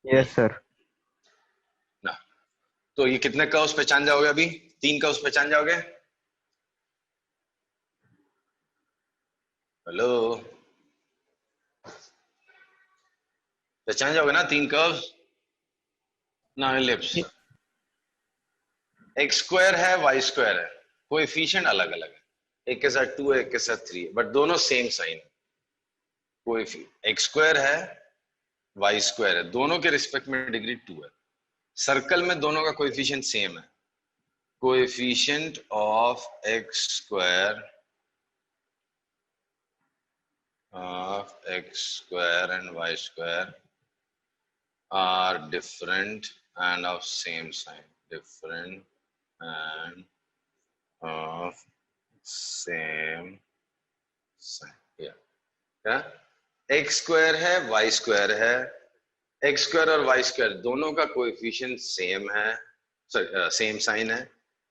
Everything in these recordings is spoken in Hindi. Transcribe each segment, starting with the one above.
Yes sir. ना, तो ये कितने कर्व्स पहचान जाओगे अभी? 3 कर्व्स पहचान जाओगे? हेलो, पहचान जाओगे ना 3 कर्व्स? ना एलिप्स, एक्स स्क्वायर है, वाई स्क्वायर है, कोएफिशिएंट अलग अलग है, एक के साथ 2 है, एक के साथ 3 है, बट दोनों सेम साइन है। कोएफिशिएंट एक्स स्क्वायर है, वाई स्क्वायर है, दोनों के रिस्पेक्ट में डिग्री 2 है। सर्कल में दोनों का कोएफिशिएंट सेम है। Coefficient of x square and y square are different and of same sign. Different and of same sign. Yeah. X square है, वाई स्क्वायर है, एक्स स्क्वायर और वाई स्क्वायर दोनों का कोएफिशिएंट सेम है, सेम साइन है,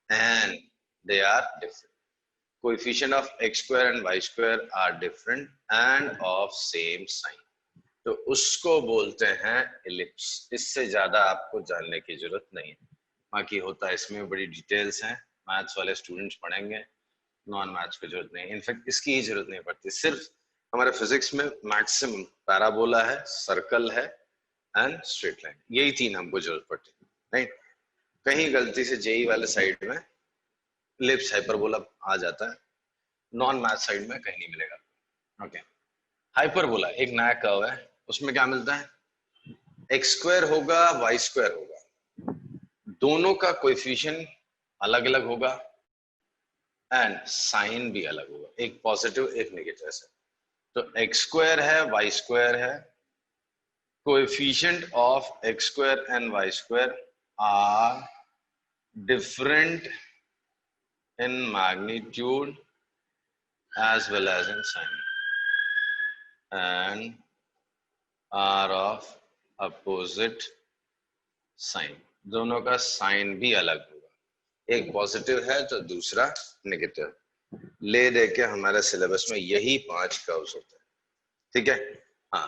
and they are different. Coefficient of x square and y square are different and of same sign, तो उसको बोलते हैं इलिप्स. इससे ज्यादा आपको जानने की जरूरत नहीं है. बाकी होता है इसमें बड़ी डिटेल्स हैं, मैथ्स वाले स्टूडेंट्स पढ़ेंगे, नॉन मैथ्स की जरूरत नहीं. इनफैक्ट इसकी ही जरूरत नहीं पड़ती. सिर्फ हमारे फिजिक्स में मैक्सिमम पैराबोला है, सर्कल है एंड स्ट्रेट लाइन, यही 3 हमको जरूरत पड़ती है. राइट, कहीं गलती से जेई वाले साइड में इलिप्स हाइपरबोला आ जाता है, नॉन मैथ साइड में कहीं नहीं मिलेगा. ओके, हाइपरबोला एक नया कर्व है, उसमें क्या मिलता है? एक्स स्क्वायर होगा, वाई स्क्वायर होगा, दोनों का कोएफिशिएंट अलग अलग होगा एंड साइन भी अलग होगा, एक पॉजिटिव एक नेगेटिव ऐसे. तो एक्स स्क्वायर है, वाई स्क्वायर है, coefficient of x square and y square are different in magnitude as well as in sign and are of opposite sign. दोनों का साइन भी अलग होगा, एक पॉजिटिव है तो दूसरा नेगेटिव. ले दे के हमारे सिलेबस में यही 5 कर्व्स होते हैं. ठीक है. हाँ,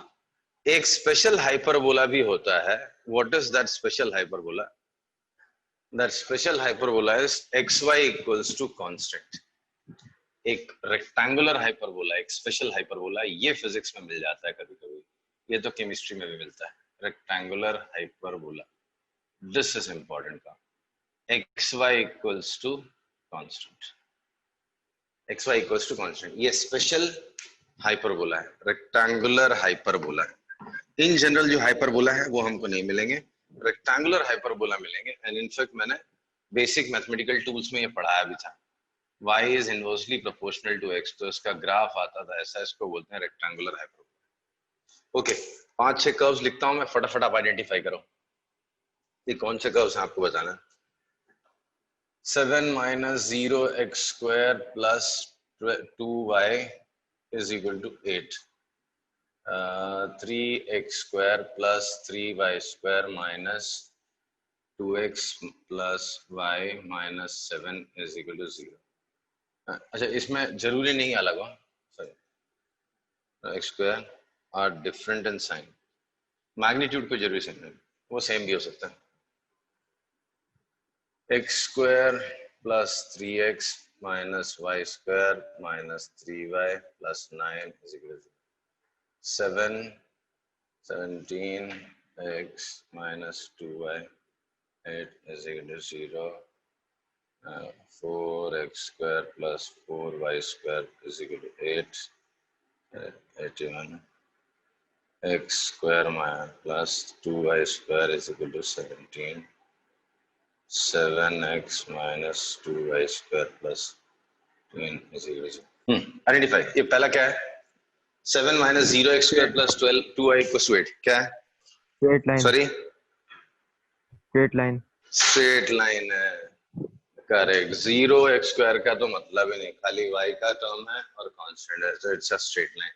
एक स्पेशल हाइपरबोला भी होता है. What is that special hyperbola? That special hyperbola is x y equals to constant. एक रेक्टेंगुलर हाइपरबोला, एक स्पेशल हाइपरबोला, ये फिजिक्स में मिल जाता है कभी कभी, ये तो केमिस्ट्री में भी मिलता है. Rectangular hyperbola, this is important का. X y equals to constant, x y equals to constant, ये स्पेशल हाइपरबोला है, रेक्टेंगुलर हाइपरबोला है. इन जनरल जो हाइपरबोला है वो हमको नहीं मिलेंगे, रेक्टेंगुलर हाइपरबोला मिलेंगे. एंड इनफैक्ट मैंने बेसिक मैथमेटिकल टूल्स में ये पढ़ाया भी था. y is inversely proportional to x, तो इसका ग्राफ आता था ऐसा, इसको बोलते हैं रेक्टेंगुलर हाइपरबोला. ओके, 5-6 कर्व्स लिखता हूं मैं, फटाफट आप आइडेंटिफाई करो ये कौन से कर्व्स हैं, आपको बताना. 7 minus 0x square plus 2y is equal to 8. 3x square plus 3y square minus 2x plus y minus 7 is equal to 0. अच्छा, इसमें जरूरी नहीं अलग हो, sorry, x square are different in sign, magnitude को जरूरी से नहीं, वो सेम भी हो सकता है. X square plus 3x minus y square minus 3y plus 9 is equal to 7. 17x minus 2y 8 is equal to 0. 4x square plus 4y square is equal to 8. 81. X square plus 2y square is equal to 17. 7x minus 2y square plus 10 is equal to 0. Identify. ये पहला क्या है? 7 minus 0x square plus 12 2y equals to 8. क्या है? Straight line. Sorry, straight line. Straight line है. करेक्ट. 0x स्क्वायर का तो मतलब ही नहीं, खाली y का टर्म है और कांस्टेंट है, so it's a straight line.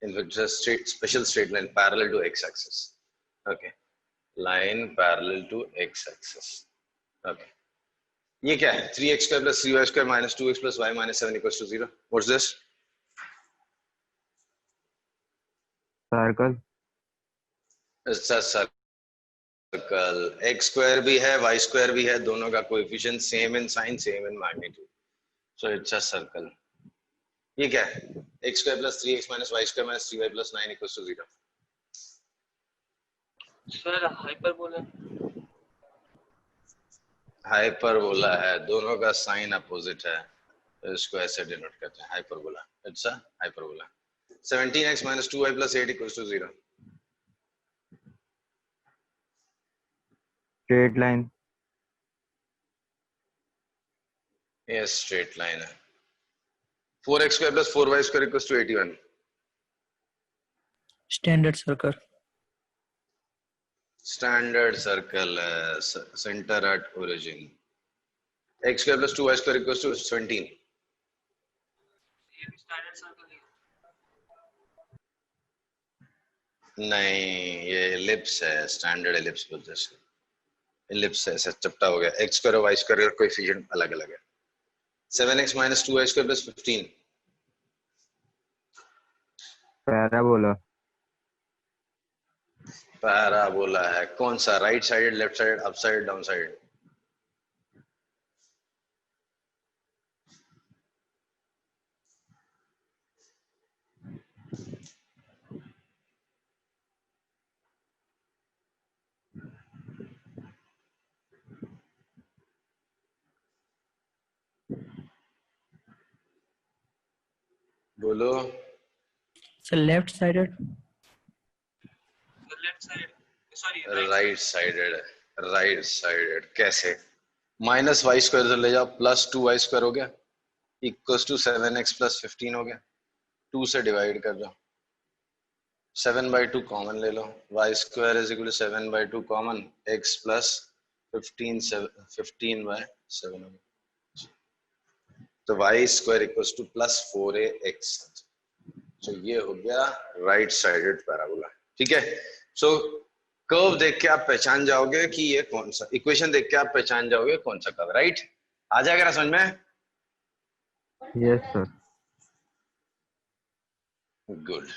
In fact, it's a special straight line parallel to x-axis. Okay, line parallel to x-axis. Okay, ये क्या है? 3x square plus 3y square minus 2x plus y minus 7 equals to 0. What's this? Circle. It's a circle. Circle, x square भी है वाई स्क्वायर भी है, दोनों का coefficient same in sign same in magnitude, so it's a circle. ये क्या है? X square plus 3x minus y square minus 3y plus 9 equals to 0। Sir hyperbola. Hyperbola है, दोनों का साइन अपोजिट है, तो इसको ऐसे डिनोट करते हैं hyperbola. It's a hyperbola. 17x minus 2y plus 8 equals to 0. Straight line. Yes, straight line है। 4x square plus 4y square equals to 81. Standard circle. Standard circle, center at origin. X square plus 2y square equals to 17. ये भी स्टैंडर्ड सर्कल है। नहीं, ये एलिप्स है, स्टैंडर्ड एलिप्स बोलते हैं इसको। एलिप्स है, ऐसा चपटा हो गया। x square और y square का कोएफिशिएंट अलग अलग है। 7x minus 2y square plus 15. Parabola. Parabola है। कौन सा? Right side, left side, up side, down side? बोलो। Sir left sided. Left side, sorry right sided. Right sided कैसे? माइनस वाई स्क्वायर से ले जाओ, प्लस 2y स्क्वायर हो गया, इक्वल्स टू 7x प्लस 15 हो गया। 2 से डिवाइड कर दो, 7/2 कॉमन ले लो, y square is equal to 7/2 common, x plus 15/7 हो गया। तो y square equals to plus 4ax। तो ये हो गया राइट साइडेड पैराबोला। ठीक है। सो कर्व देख के आप पहचान जाओगे कि ये कौन सा, इक्वेशन देख के आप पहचान जाओगे कौन सा कर्व। राइट, आ जाएगा ना समझ में? Yes sir. गुड।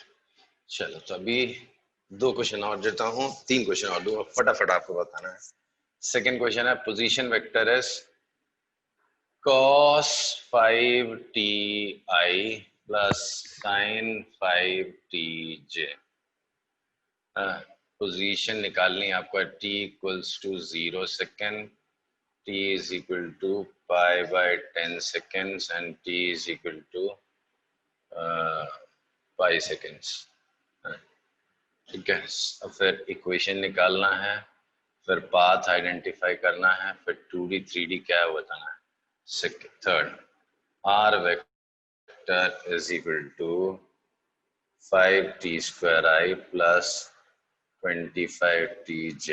चलो तो अभी 2 क्वेश्चन और देता हूँ, 3 क्वेश्चन और दूंगा, फटाफट आपको बताना है। सेकेंड क्वेश्चन है, position vector is cos 5ti plus sin 5tj। Position निकालनी है आपको, t equals to 0 second, t is equal to π/10 seconds and t is equal to pi seconds. ठीक है। अब फिर इक्वेशन निकालना है, फिर पाथ आइडेंटिफाई करना है, फिर 2D 3D क्या है बताना है। Third, r vector is equal to 5t square I plus 25tj.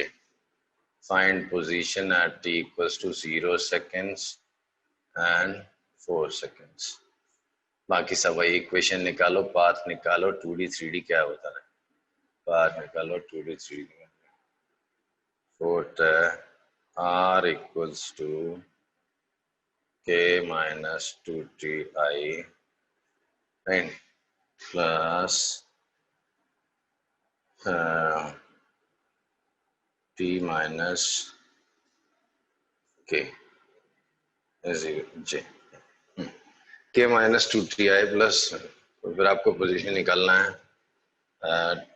Find position at t equals to 0 seconds and 4 seconds. बाकी सब वही इक्वेशन निकालो, पाथ निकालो, 2D 3D क्या होता है, पाथ निकालो, 2D 3D। Fourth r equals to k minus 2ti and plus t minus k is j, k minus 2ti plus, फिर आपको पोजीशन निकालना है,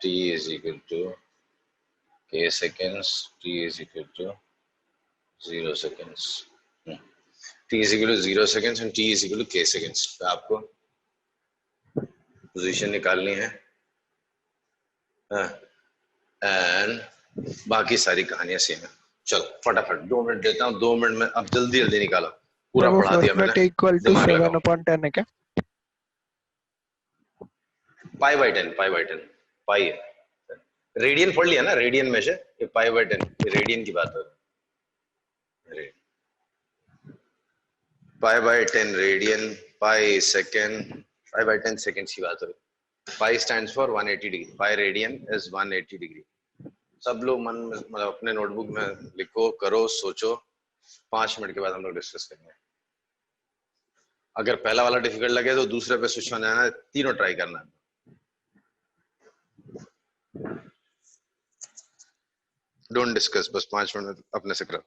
t is equal to k seconds, t is equal to 0 seconds, t is equal to 0 seconds and t is equal to k seconds। तो आपको पोजीशन निकालनी है एंड बाकी सारी कहानियां सेम है। चलो फटाफट 2 मिनट देता हूँ, 2 मिनट में अब जल्दी जल्दी निकालो, पूरा पढ़ा दिया मैंने। इक्वल टू 7/10 है क्या? π/10, π/10 पाई है। रेडियन पढ़ लिया ना, रेडियन में से ये π/10 रेडियन की बात हो रही है। π/10 रेडियन, पाई सेकेंड, π/10 सेकेंड की बात हो रही है। Pi stands for 180 degree, pi radian is 180 degree. सब लोग मन में मतलब अपने नोटबुक में लिखो, करो, सोचो, 5 मिनट के बाद हम लोग डिस्कस करेंगे। अगर पहला वाला डिफिकल्ट लगे तो दूसरे पे स्विच होना है, तीनों ट्राई करना है। डोंट डिस्कस, बस 5 मिनट अपने से करो।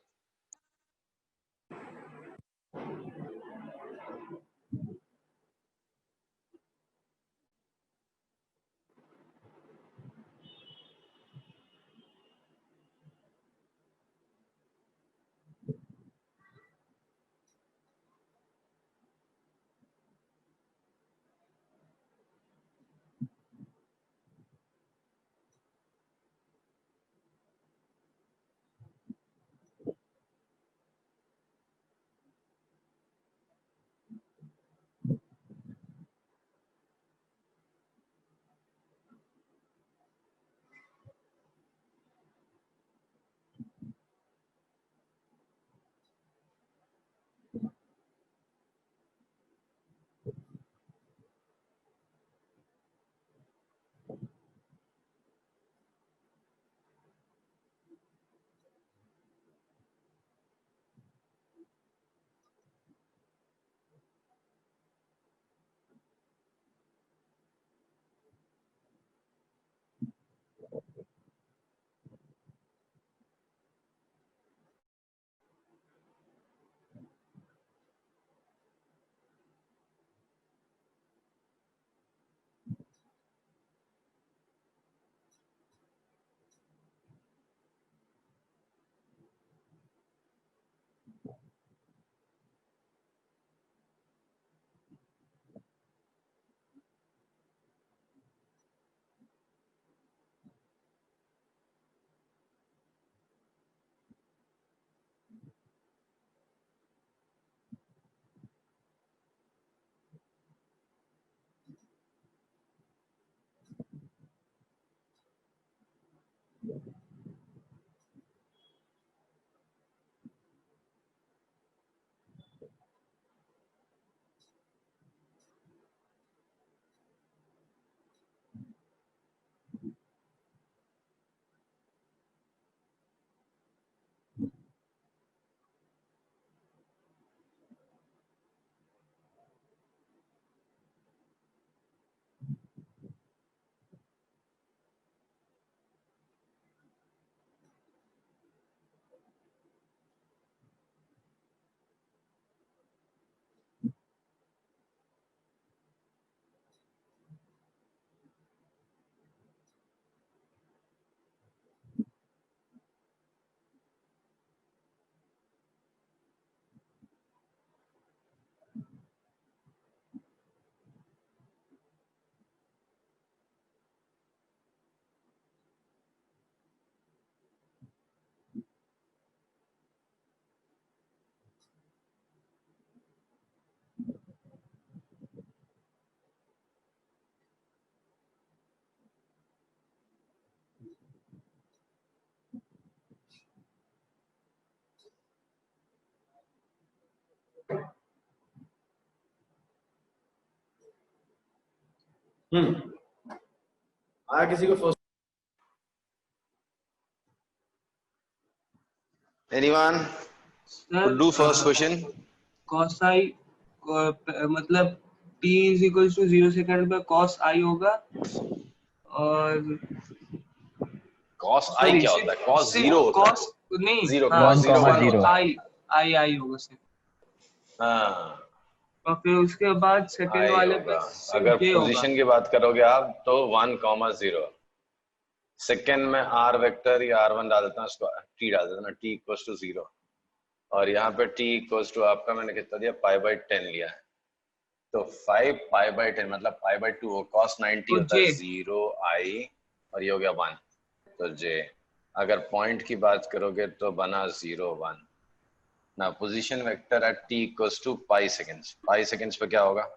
आया किसी को first? Anyone sir do first question? cos i मतलब t is equal to 0 second पे cos i होगा और cos i सॉरी क्या होता है? cos 0 होता cos नहीं Zero, हाँ cos 0 1 0. होता है। i होगा सर हाँ, और फिर उसके बाद सेकंड i वाले पे होगा। अगर j होगा। पोजीशन की बात करोगे आप तो 1, 0। सेकंड में r वेक्टर या r1 डालता हूँ, उसको t डाल देता ना, t इक्वल्स टू 0। और यहाँ पे t इक्वल्स टू आपका मैंने कितना दिया, π/10 लिया है, तो 5 π/10 मतलब π/2 हो। cos 90 तो होता है j 0 i और ये हो गया 1, तो j। अगर पॉइंट की बात करोगे तो बना 0, 1 ना। Position vector at t equals to pi seconds. Pi seconds पे क्या होगा?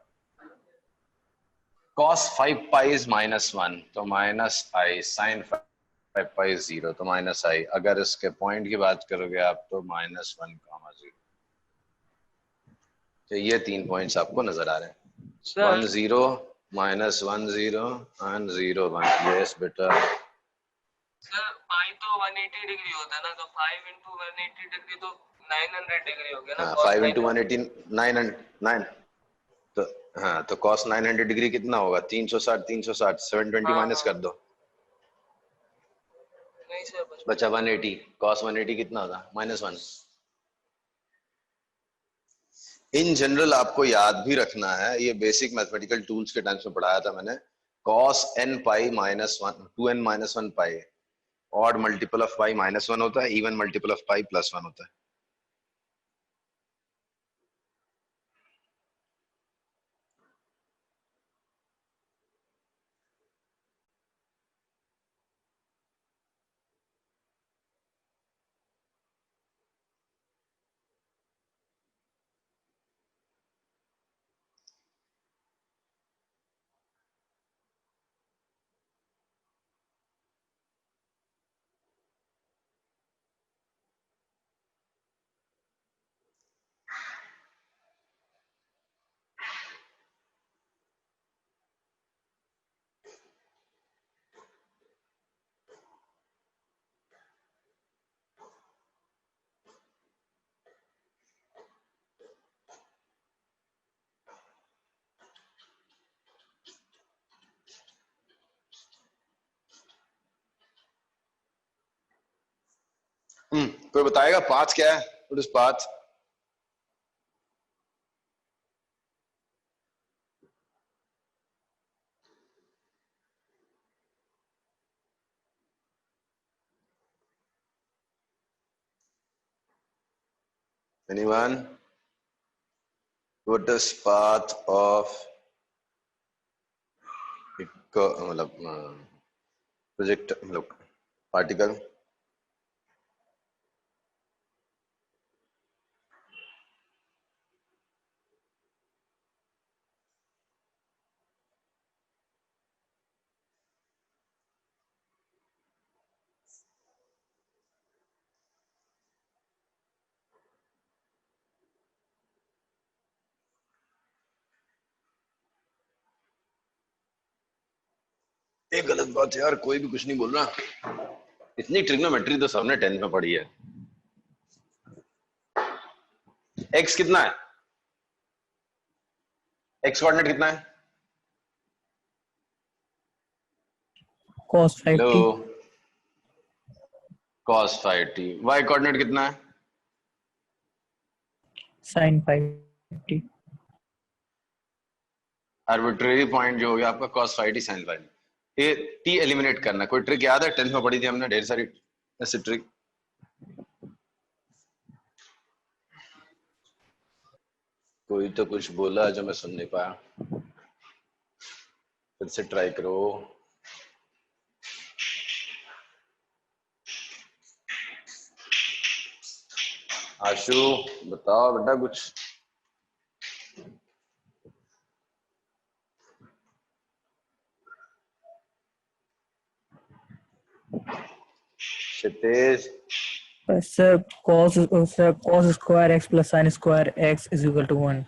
cos 5 pi is -1, तो minus i. sin 5 pi is 0, तो माइनस आई। अगर इसके पॉइंट की बात करोगे आप तो -1, 0। तो ये 3 पॉइंट्स आपको नजर आ रहे हैं, सर 1, 0, -1, 0 एंड 0, 1। यस बेटा। सर पाई तो 180 डिग्री होता है ना, तो 5 into 180 डिग्री तो 900 डिग्री हो गया ना। हाँ, cos 5 into 900 180 9, तो हाँ, तो cos 900 डिग्री कितना होगा? 360 720 हाँ माइनस हाँ कर दो। नहीं सर बचा 180, cos 180 कितना होगा? -1। इन जनरल आपको याद भी रखना है, ये बेसिक मैथमेटिकल टूल्स के टाइम्स में पढ़ाया था मैंने, cos n pi -1 2n - 1 pi, odd multiple of pi -1 होता है, इवन मल्टीपल ऑफ पाई +1 होता है। कोई बताएगा पाथ क्या है? What is path? Anyone? What is path of मतलब प्रोजेक्ट मतलब पार्टिकल? एक गलत बात है यार, कोई भी कुछ नहीं बोल रहा। इतनी ट्रिग्नोमेट्री तो सबने 10th में पढ़ी है। x कितना है? x कोऑर्डिनेट कितना है? cos 5t। Hello, cos 5t। y coordinate कितना है? sin 5t। आर्बिट्रेरी पॉइंट जो हो गया आपका cos 5t sin 5t। ये t एलिमिनेट करना, कोई ट्रिक याद है? 10th में पढ़ी थी हमने ढेर सारी ऐसी ट्रिक। कोई तो कुछ बोला जो मैं सुन नहीं पाया, फिर से ट्राई करो। आशु बताओ बेटा कुछ। क्षितेज sir cos square x plus sin square x is equal to 1।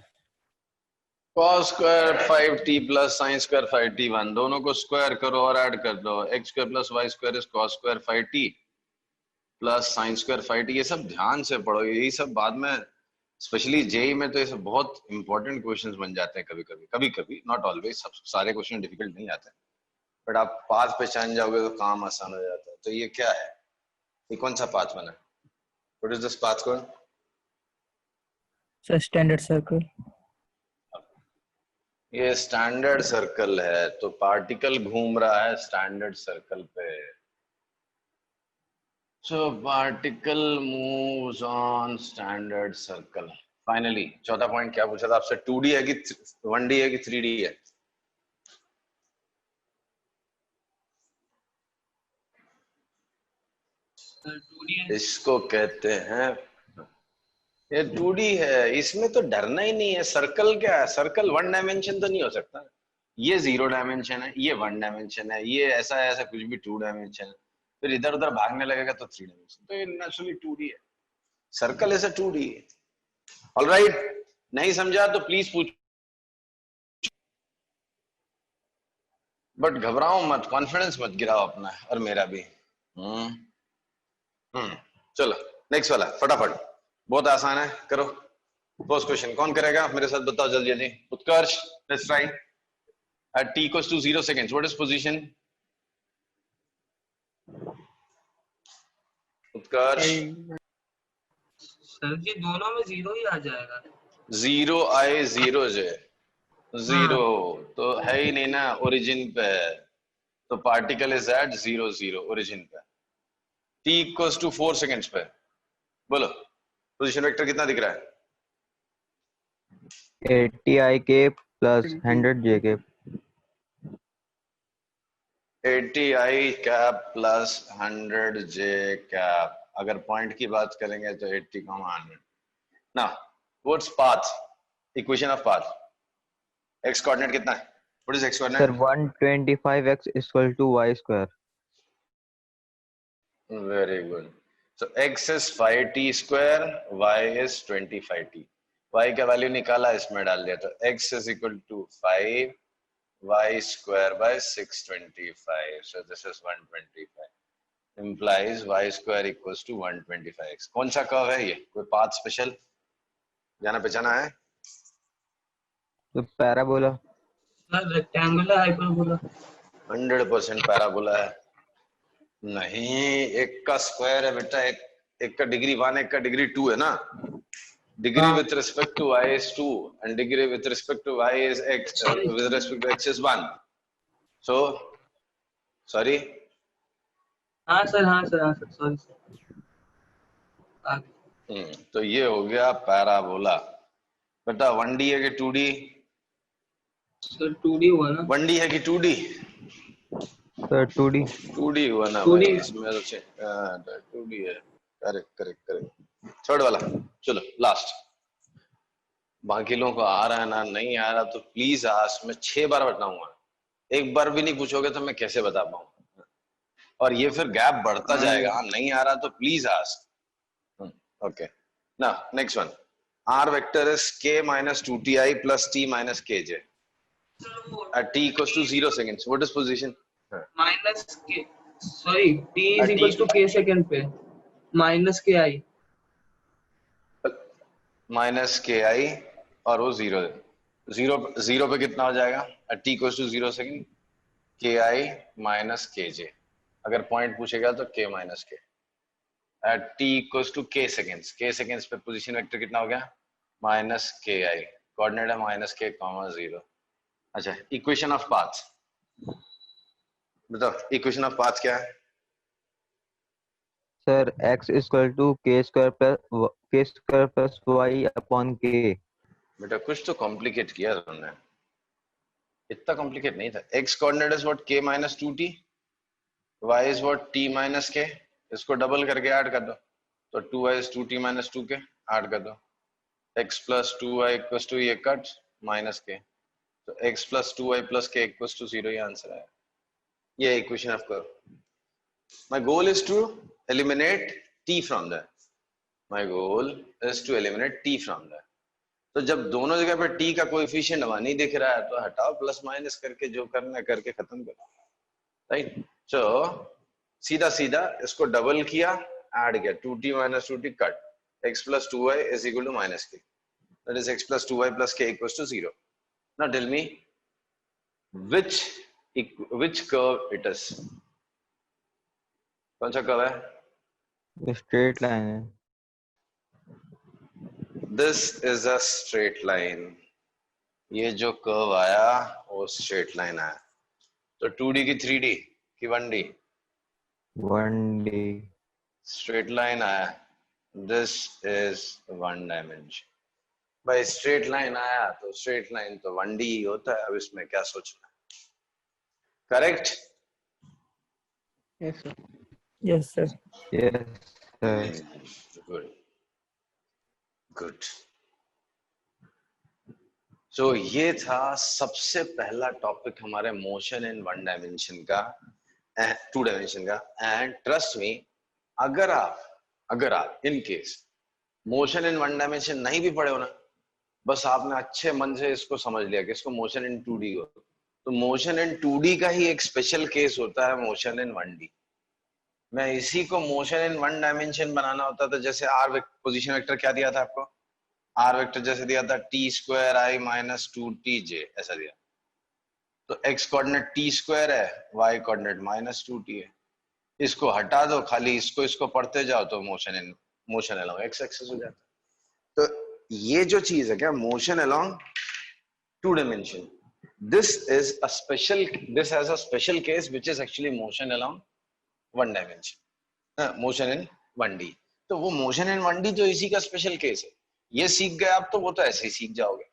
cos square 5t plus sin square 5t 1, दोनों को स्क्वायर करो और ऐड कर दो। x square plus y square is cos square 5t plus sin square 5t। ये सब ध्यान से पढ़ो, यही सब बाद में स्पेशली जेई में तो ये सब बहुत इंपॉर्टेंट क्वेश्चंस बन जाते हैं। कभी कभी नॉट ऑलवेज, सब सारे क्वेश्चन डिफिकल्ट नहीं आते, बट आप पाथ पहचान जाओगे तो काम आसान हो जाता है। तो ये क्या है? ये कौन सा पाथ बना? What is this path called? Sir standard circle. ये स्टैंडर्ड सर्कल है, तो पार्टिकल घूम रहा है स्टैंडर्ड सर्कल पे। So particle moves on standard circle. Finally चौथा पॉइंट क्या पूछा था आपसे? 2D है कि 1D है कि 3D है? इसको कहते हैं, ये 2D है, इसमें तो डरना ही नहीं है। सर्कल क्या है? सर्कल 1 डायमेंशन तो नहीं हो सकता। ये 0 डायमेंशन है, ये 1 डायमेंशन है, ये ऐसा ऐसा कुछ भी 2 डायमेंशन है, फिर इधर उधर भागने लगेगा तो 3 डायमेंशन। तो ये नेचुरली 2D है। सर्कल ऐसा 2D है। ऑलराइट, नहीं समझा तो प्लीज पूछ, बट घबराओ मत, कॉन्फिडेंस मत गिराओ अपना और मेरा भी। चलो नेक्स्ट वाला फटाफट, बहुत आसान है, करो। फर्स्ट क्वेश्चन कौन करेगा मेरे साथ? बताओ जल्दी जल्दी। Utkarsh, let's try. At t equals to 0 seconds, what is position? Utkarsh sir जी दोनों में 0 ही आ जाएगा। 0 i 0 j हाँ 0 तो है ही नहीं ना, ओरिजिन पे है, तो पार्टिकल इज एट 0 0 ओरिजिन पे। t इक्वल्स टू 4 सेकेंड्स पे, बोलो पोजीशन वेक्टर कितना दिख रहा है? 80 IK plus 100 JK 80 i cap plus 100 j cap. अगर पॉइंट की बात करेंगे तो 80 कॉमा 100। ना what's path, equation of path, x coordinate कितना है? What is x sir coordinate? 125x is equal to y square Very good. So x is 5t square, y is 25t. y का वैल्यू निकाला, इसमें डाल दिया, तो x is equal to 5 y square by 625. So this is 125. Implies y square equals to 125x. कौन सा कर्व है ये? कोई पाथ स्पेशल जाना पहचाना है? तो parabola sir rectangular hyperbola. 100% parabola है। नहीं, एक का स्क्वायर है बेटा, एक का डिग्री 1, एक का डिग्री 2 है ना। Degree with respect to y is 2 and degree with respect to y is x, with respect to x is 1. So sorry, हाँ सर सॉरी सर। तो ये हो गया पैराबोला। बेटा 1D है कि 2D? सर 2D हुआ ना। 1D है कि 2D? sir 2D 2D हुआ ना 2D भाई, इसमें तो 2D है। Correct correct correct. थर्ड वाला, चलो लास्ट। बाकी लोगों को आ रहा है ना, नहीं आ रहा तो प्लीज आस्क, मैं 6 बार बताऊंगा, एक बार भी नहीं पूछोगे तो मैं कैसे बता पाऊंगा, और ये फिर गैप बढ़ता जाएगा। हाँ, नहीं आ रहा तो प्लीज आस्क। ओके, ना next one, r vector is k minus 2ti plus t minus kj at t equals to 0 seconds. What is position? Minus k, sorry t is At equal t to k second पे minus k i. Minus k आई और वो 0 0 पे कितना हो जाएगा? at t equals to 0 second के आई माइनस के जे। अगर पॉइंट पूछेगा तो k माइनस के। at t equals to k seconds पे पोजीशन वेक्टर कितना हो गया? माइनस के आई, कोऑर्डिनेट है माइनस के कॉमा 0। अच्छा, इक्वेशन ऑफ पाथ बताओ, इक्वेशन ऑफ पाथ क्या है? sir x is equal to k square plus y upon k बेटा कुछ तो कॉम्प्लिकेट किया तुमने, इतना कॉम्प्लिकेट नहीं था। x coordinate is what? k minus 2t, y is what? t minus k। इसको डबल करके ऐड कर दो तो 2y is 2t minus 2k, add कर दो। x plus 2y equals to ये कट माइनस k, तो x plus 2y plus k equals to 0, ये आंसर है। ये equation of curve. My goal is to eliminate t from there. My goal is to eliminate t from there. तो जब दोनों जगह पे t का कोएफिशिएंट हमें नहीं दिख रहा है तो हटाओ, प्लस माइनस करके जो करना है करके खत्म करो, राइट। सो सीधा सीधा इसको डबल किया, ऐड किया, 2t minus 2t cut, x plus 2y is equal to minus k, that is x plus 2y plus k equals to 0. Now tell me which curve it is? कौन सा कर्व है? स्ट्रेट लाइन है This is a straight line. ये जो कर्व आया वो स्ट्रेट लाइन आया। तो 2D की 3D की 1D? 1D स्ट्रेट लाइन आया। This is 1 dimension. भाई स्ट्रेट लाइन आया तो स्ट्रेट लाइन तो 1D ही होता है, अब इसमें क्या सोचना है? Correct? yes sir yes sir good good. So ये था सबसे पहला टॉपिक हमारे मोशन इन 1 डायमेंशन का, 2 डायमेंशन का। एंड ट्रस्ट मी, अगर आप in case motion in 1 dimension नहीं भी पढ़े हो ना, बस आपने अच्छे मन से इसको समझ लिया कि इसको मोशन इन 2D हो, तो मोशन इन 2D का ही एक स्पेशल केस होता है मोशन इन 1D। मैं इसी को मोशन इन 1 डायमेंशन बनाना होता था, जैसे आर पोजीशन वेक्टर क्या दिया था आपको? आर वेक्टर जैसे दिया था t square i minus 2tj, ऐसा दिया। तो x कोऑर्डिनेट t स्क्वायर है, y कोऑर्डिनेट माइनस 2t है। इसको हटा दो, खाली इसको पढ़ते जाओ तो मोशन अलोंग एक्स एक्सिस हो जाता है। तो ये जो चीज है क्या, motion along 2 dimension, this has a special case which is actually motion along 1 dimension, motion in 1D। तो वो मोशन इन 1D जो इसी का स्पेशल केस है, ये सीख गए आप तो वो तो ऐसे ही सीख जाओगे।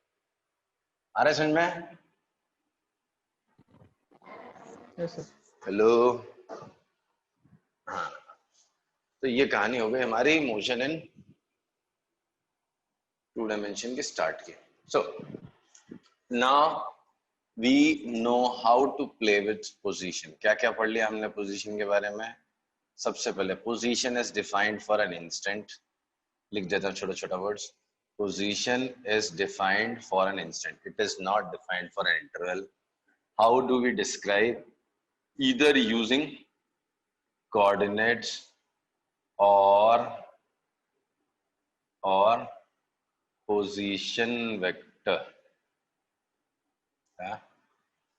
आ रहा है समझ में? Yes sir. हेलो, हाँ, तो ये कहानी हो गई हमारी मोशन इन 2 dimension की स्टार्ट की। So now we know how to play with position. क्या क्या पढ़ लिया हमने पोजीशन के बारे में? सबसे पहले position is defined for an instant, लिख देता हूँ छोटा छोटा words. Position is defined for an instant, it is not defined for an interval. How do we describe? Either using coordinates और position vector,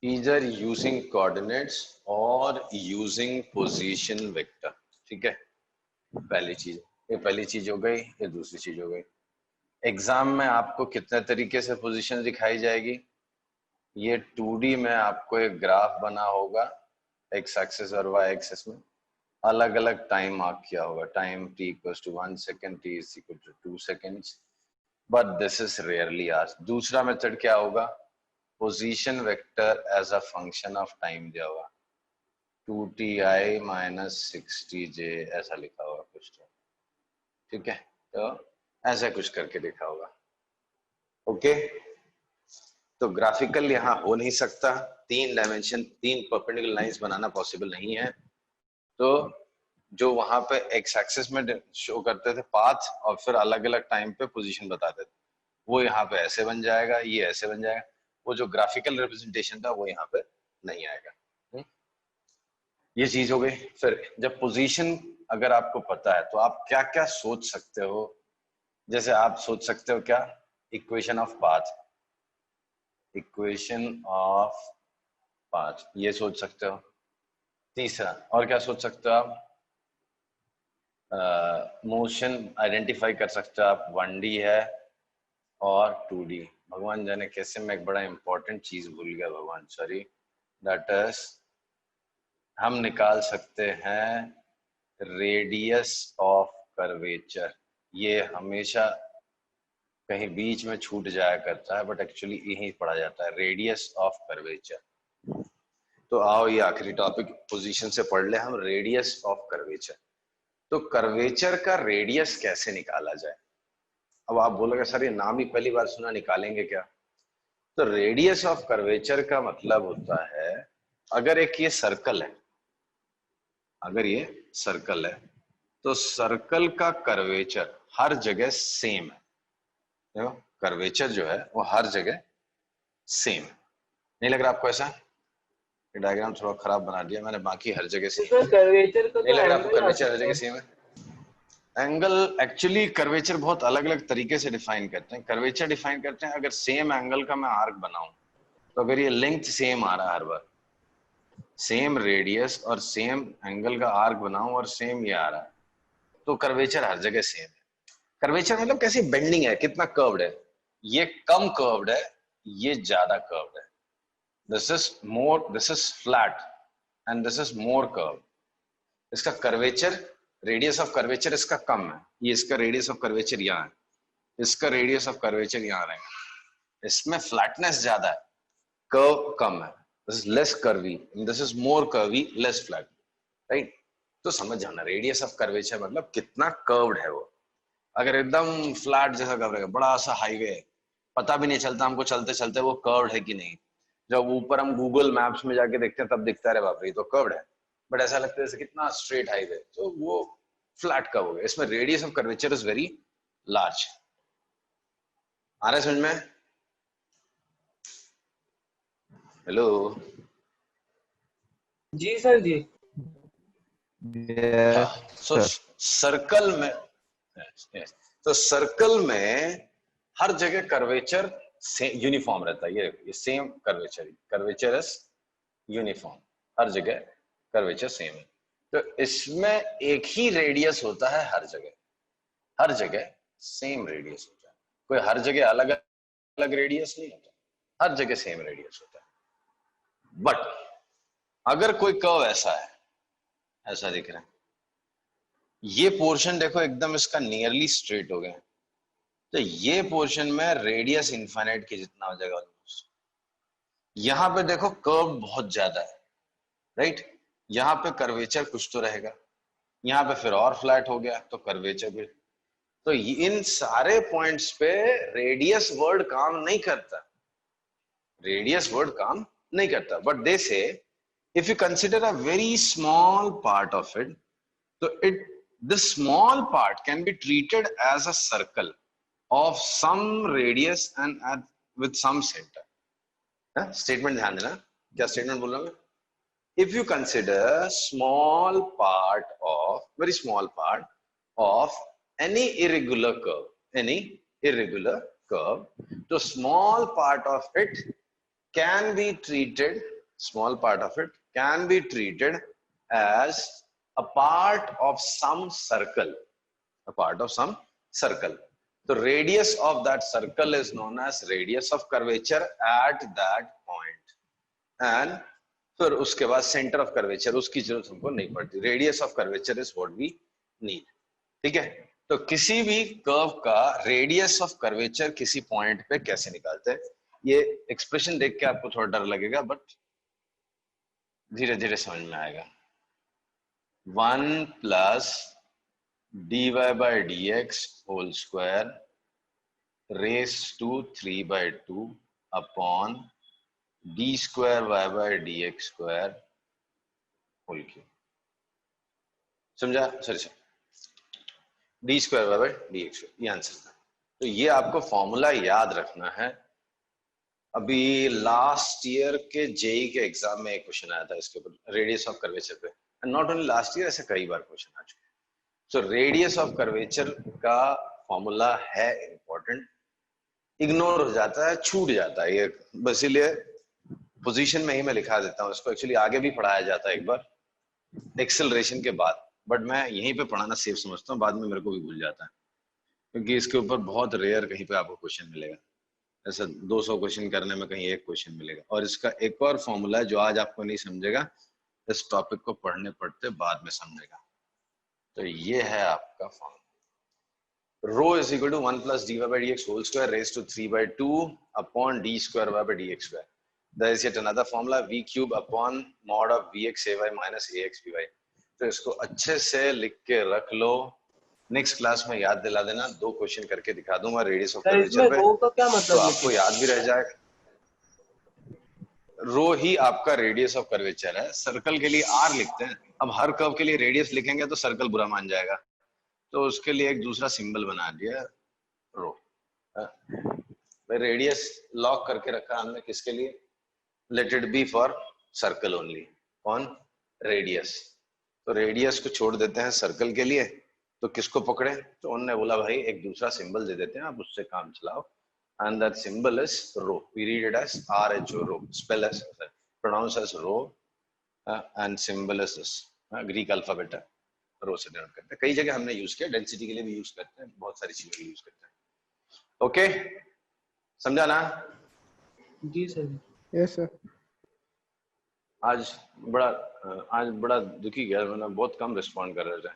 either using coordinates or using position vector। ठीक है, पहली चीज, ये पहली चीज हो गई। ये दूसरी चीज हो गई, एग्जाम में आपको कितने तरीके से पोजीशन दिखाई जाएगी। ये 2D में आपको एक ग्राफ बना होगा एक्स एक्सिस और वाई एक्सिस में, अलग अलग टाइम मार्क किया होगा, time t = 1 second, t = 2 seconds, but this is rarely asked. दूसरा मेथड क्या होगा? Position vector as a function of time दिया होगा, 2ti - 60j ऐसा लिखा होगा कुछ तो, ठीक है, तो ऐसा कुछ करके लिखा होगा। ओके, तो ग्राफिकल यहाँ हो नहीं सकता, 3 डायमेंशन 3 परपेंडिकुलर लाइंस बनाना पॉसिबल नहीं है। तो जो वहां पे एक्स एक्सिस में शो करते थे पाथ और फिर अलग अलग टाइम पे पोजीशन बताते थे, वो यहाँ पे ऐसे बन जाएगा, ये ऐसे बन जाएगा। वो जो ग्राफिकल रिप्रेजेंटेशन था वो यहाँ पे नहीं आएगा। ये चीज हो गई। फिर जब पोजीशन अगर आपको पता है तो आप क्या क्या सोच सकते हो? जैसे आप सोच सकते हो क्या, equation of path, equation of path ये सोच सकते हो। तीसरा और क्या सोच सकते हो आप? मोशन आइडेंटिफाई कर सकते हो आप, 1D है और 2D। भगवान जाने कैसे मैं एक बड़ा इंपॉर्टेंट चीज भूल गया, भगवान सॉरी। दैट इज हम निकाल सकते हैं रेडियस ऑफ कर्वेचर। ये हमेशा कहीं बीच में छूट जाया करता है, बट एक्चुअली यही पढ़ा जाता है, रेडियस ऑफ कर्वेचर। तो आओ ये आखिरी टॉपिक पोजीशन से पढ़ ले हम, रेडियस ऑफ कर्वेचर। तो कर्वेचर का रेडियस कैसे निकाला जाए? अब आप बोलोगे सर ये नाम ही पहली बार सुना, निकालेंगे क्या? तो रेडियस ऑफ कर्वेचर का मतलब होता है, अगर एक ये सर्कल है, अगर ये सर्कल है तो सर्कल का कर्वेचर हर जगह सेम है। देखो कर्वेचर जो है वो हर जगह सेम है। नहीं लग रहा आपको ऐसा? ये डायग्राम थोड़ा खराब बना दिया मैंने, बाकी हर जगह सेम है। कर्वेचर का नहीं लग रहा आपको कर्वेचर हर जगह सेम है? एंगल एक्चुअली कर्वेचर बहुत अलग अलग तरीके से डिफाइन करते हैं। कर्वेचर डिफाइन करते हैं, अगर सेम एंगल का मैं आर्क बनाऊं तो अगर ये लेंथ सेम आ रहा है हर बार, सेम रेडियस और सेम एंगल का आर्क बनाऊं और सेम ये आ रहा है, तो कर्वेचर हर जगह सेम है। कर्वेचर मतलब कैसी बेंडिंग है, कितना कर्व्ड है, ये कम कर्व्ड है, ये ज्यादा कर्व्ड है। This is flat and this is more curve. इसका कर्वेचर, रेडियस ऑफ कर्वेचर इसका कम है, ये इसका रेडियस ऑफ कर्वेचर यहाँ है, इसका रेडियस ऑफ कर्वेचर यहाँ रहेगा। इसमें फ्लैटनेस ज्यादा है, कर्व कम है। This is less curvy, this is more curvy, less flat, right? तो समझ जाना रेडियस ऑफ कर्वेचर मतलब कितना कर्व्ड है वो। अगर एकदम फ्लैट जैसा कर्व रहेगा, बड़ा सा हाईवे है, पता भी नहीं चलता हमको चलते चलते वो कर्व्ड है कि नहीं। जब ऊपर हम गूगल मैप्स में जाके देखते हैं तब दिखता है बाप रे तो कर्व्ड है, बट ऐसा लगता है जैसे कितना स्ट्रेट हाईवे, तो वो फ्लैट कर्व हो गया। इसमें radius of curvature is very large. आ रहा है समझ में? हेलो जी सर जी। सो सर्कल में, तो सर्कल में हर जगह कर्वेचर यूनिफॉर्म रहता है। ये सेम कर्वेचर इज यूनिफॉर्म, हर जगह कर्वेचर सेम है। तो इसमें एक ही रेडियस होता है हर जगह सेम रेडियस होता है, कोई हर जगह अलग अलग रेडियस नहीं होता, हर जगह सेम रेडियस होता है। बट अगर कोई कर्व ऐसा है, ऐसा दिख रहा है, ये पोर्शन देखो एकदम इसका नियरली स्ट्रेट हो गया, तो ये पोर्शन में रेडियस इनफाइनाइट के जितना हो जाएगा ऑलमोस्ट। यहां पे देखो कर्व बहुत ज्यादा है, राइट, यहां पे कर्वेचर कुछ तो रहेगा, यहां पे फिर और फ्लैट हो गया तो कर्वेचर भी। तो इन सारे पॉइंट्स पे रेडियस वर्ड काम नहीं करता, रेडियस वर्ड काम नहीं करता। बट दे से if you consider a very small part of it, तो it this small part can be treated as a circle of some radius and with some center. Statement ध्यान देना, क्या statement बोल रहा हूं मैं? If you consider small part of, very small part of any irregular curve, so small part of it can be treated, as a part of some circle, The radius of that circle is known as radius of curvature at that point, and फिर उसके बाद center of curvature उसकी जरूरत हमको नहीं पड़ती, radius of curvature is what we need, ठीक है। तो किसी भी कर्व का रेडियस ऑफ कर्वेचर किसी पॉइंट पे कैसे निकालते हैं, ये एक्सप्रेशन देख के आपको थोड़ा डर लगेगा, बट धीरे धीरे समझ में आएगा। 1 plus dy by dx whole square raised to 3 by 2 upon d square y by dx square whole cube। समझा? Sorry, d square y by dx square, ये आंसर था। तो ये आपको फॉर्मूला याद रखना है। अभी लास्ट ईयर के जेई के एग्जाम में एक क्वेश्चन आया था इसके ऊपर, रेडियस ऑफ कर्वेचर पे, and not only last year, ऐसे कई बार क्वेश्चन आ चुके हैं। सो रेडियस ऑफ कर्वेचर का फॉर्मूला है इंपॉर्टेंट, इग्नोर हो जाता है, छूट जाता है ये, बस इसलिए पोजीशन में ही मैं लिखा देता हूँ इसको। एक्चुअली आगे भी पढ़ाया जाता है एक बार एक्सेलरेशन के बाद, बट मैं यहीं पे पढ़ाना सेफ समझता हूँ, बाद में मेरे को भी भूल जाता है, क्योंकि इसके ऊपर बहुत रेयर कहीं पे आपको क्वेश्चन मिलेगा। ऐसा 200 क्वेश्चन करने में कहीं एक क्वेश्चन मिलेगा। और इसका एक और फॉर्मूला है जो आज आपको नहीं समझेगा, इस टॉपिक को पढ़ने पढ़ते बाद में समझेगा। तो ये है आपका formula, rho is equal to 1 plus dy by dx whole square raised to 3 by 2 upon d square y by dx square. There is yet another formula, v cube upon mod of vx ay minus ax by। तो इसको अच्छे से लिख के रख लो, नेक्स्ट क्लास में याद दिला देना, 2 क्वेश्चन करके दिखा दूंगा रेडियस ऑफ कर्वेचर पे, रो का क्या मतलब, तो आपको याद भी रह जाएगा। रो ही आपका रेडियस ऑफ कर्वेचर है, सर्कल के लिए आर लिखते हैं। अब हर कर्व के लिए रेडियस लिखेंगे तो सर्कल बुरा मान जाएगा, तो उसके लिए एक दूसरा सिंबल बना दिया रो। रेडियस लॉक करके रखा हमने किसके लिए, let it be for circle only, on radius. तो रेडियस को छोड़ देते हैं सर्कल के लिए, तो किसको पकड़े, तो उन्होंने बोला भाई एक दूसरा सिंबल दे देते हैं, आप उससे काम चलाओ, and that symbol is rho. We read it as RHO, rho, spell as, pronounce as rho, and symbol is this, Greek alphabet है, rho से denote करते हैं। कई जगह हमने यूज किया, डेंसिटी के लिए भी यूज करते हैं, बहुत सारी चीजों के लिए यूज करते हैं। ओके, समझा ना? जी सर। Yes sir. आज बड़ा दुखी गया, मैंने बहुत कम रिस्पॉन्ड कर रहे थे।